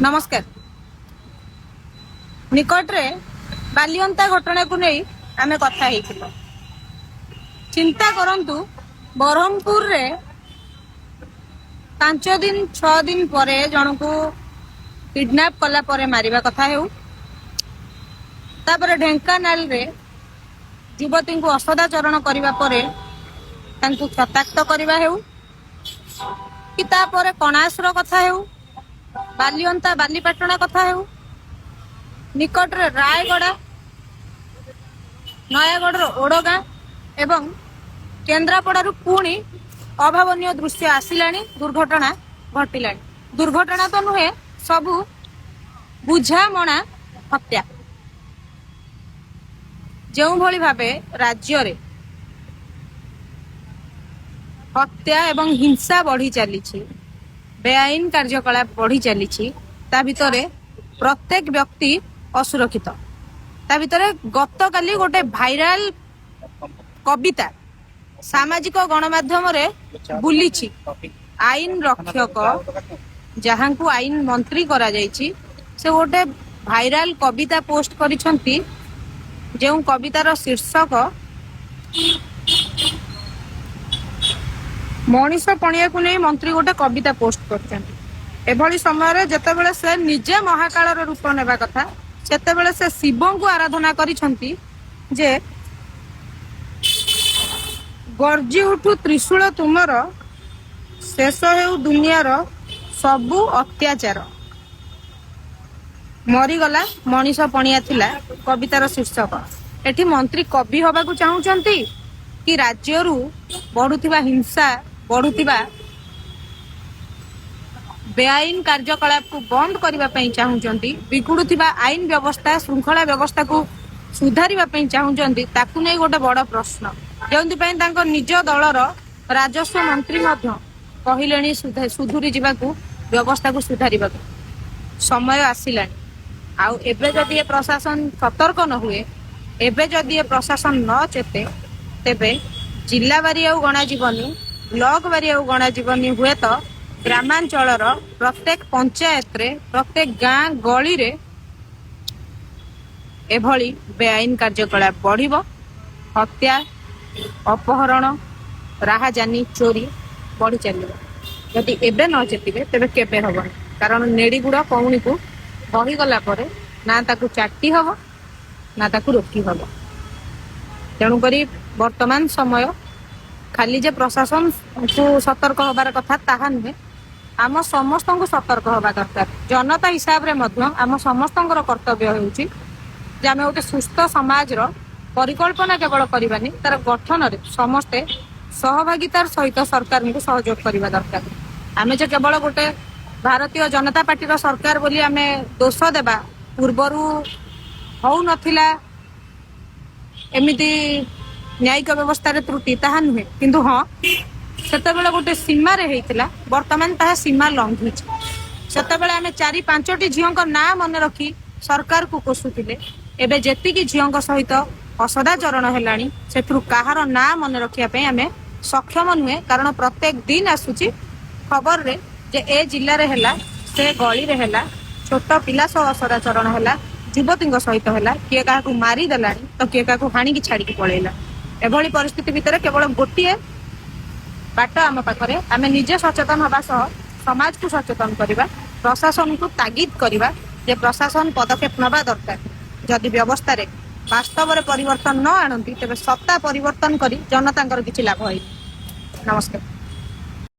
नमस्कार। निकटरे बालियंता घटना को नहीं आमे कथा हेइथिलु। चिंता करंतु बरहमपुर रे 5 दिन 6 दिन परे जनकु किडनैप कला परे मारिबा कथा हेउ, तापर ढेंकानाल रे युवती को असदाचरण करबा परे तांकु क्षताक्त करबा हेउ कि तापर कणासर कथा हेउ, बालियंता बालीपाटना कथा हेउ, निकटरे रायगड़ा नयागढ़ ओडगां एवं केन्द्रापड़ारू पुणी अभावनीय दृश्य आसिलानी, दुर्घटना घटिलानी। दुर्घटना तो नुहे, सबु बुझामणा हत्या। जो भली भावे राज्य रे हत्या एवं हिंसा बढ़ी चली, बेआईन कार्यकलाप बढ़ी चली, ता भितरे प्रत्येक व्यक्ति असुरक्षित। ता भितरे गतकाली गोटे भाइराल कविता सामाजिक गणमाध्यम रे बुलीछि। आईन रक्षक जहां को आईन मंत्री करा जायछि, से गोटे भाइराल कविता पोस्ट करिसंती, जो कवितार शीर्षक मनीष पणिया को नहीं मंत्री गोटे कविता पोस्ट करछंती। एभली समय जेतेबेले से निजे महाकालर रूप नेबा कथा, सेतेबेले से शिव को आराधना करिसंती जे गर्जी उठू त्रिशूल तुमर, शेष हेउ दुनियार सबु अत्याचार। मरीगला मनीष पणिया थिला कवितार शीर्षक। एठी मंत्री कवि हबा को चाहुचंती कि राज्यरू बढ़ुथिबा हिंसा, बढ़ुथिबा बेआईन कार्यकलाप को बंद करबा पई चाहुचंती, बिगुडुथिबा आईन व्यवस्था श्रृंखला व्यवस्था को सुधारिबा पई चाहुचंती। ताकू नै गोटे बड़ प्रश्न, जेउंति पई तांको निज दलर राजस्व मंत्री मध्य कहिलेनी सुधुरी जिबाकू, व्यवस्था को सुधारिबाकू समय आसिलानी। आउ एबे जदि ए प्रशासन सतर्क न हुए, एबे जदि ए प्रशासन न चेते, तेबे जिला बारी आउ गणा जीवनी, ब्लॉक बारी आउ गणा जीवनी, हुए तो ग्रामांचलर प्रत्येक पंचायत रे, प्रत्येक गाँ गली रे एभली बेआईन कार्यकलाप बढ़िबो। हत्या, अपहरण, राहाजानी, चोरी बढ़ी चलिबो। जदि एबे न चेतिबे तेबे केबे हबो, कारण नेड़ीगुड़ कौणी को बही गला परे ना ताकू चाटी हबो ना ताकू रोकी हबो। तेणु करी वर्तमान समय खाली जे प्रशासन को सतर्क हबार कथा ताहा नुहे, आम समस्त को सतर्क हबा दरकार। जनता हिसाब रे मध्य आम समस्तंकर कर्तव्य होउची जे आमे गोटे सुस्थ समाज रो परिकल्पना केवल करबानी, तार गठन रे समस्ते सहभागितार सहित सरकार को सहयोग करबा दरकार। आमे जे केवल गोटे भारतीय जनता पार्टी रो सरकार बोली आमे दोष देबा, पूर्वरु हौ नथिला एमिति न्यायिक व्यवस्था रे त्रुटि, ताहा नुहे। किंतु हाँ, सेतेबेले गोटे सीमा रे हेइतिला, वर्तमान ताहा सीमा लंघी। सेतेबेले आमे 4-5टी झियों को ना मन रखी सरकार को कोसुतिले, एबे जेतिकी झियों सहित असदाचरण हेलानी, सेथुरु काहार ना मन रखिया पे आमे सक्षम नुहे। कारण प्रत्येक दिन आसुची खबर रे जे ए जिल्ला रे हेला, से गली रे हेला, छोट पिला सह असदाचरण हेला, युवती सहित हेला, किए काहाकू मारी देलानी तो किए काहाकू हाणी की छाड़ी की पळेला। एभली परिस्थिति भितर केवल गोटिए बाट आम पाखरे, आमे निजे सचेतन हबा सह समाज को सचेतन करबा, प्रशासन को तागिद करबा जे प्रशासन पदक्षेप नबा दरकार। जदि व्यवस्था रे वास्तव रे परिवर्तन न आणंती, तेबे सत्ता परिवर्तन करी जनतांकर किछि लाभ होई। नमस्कार।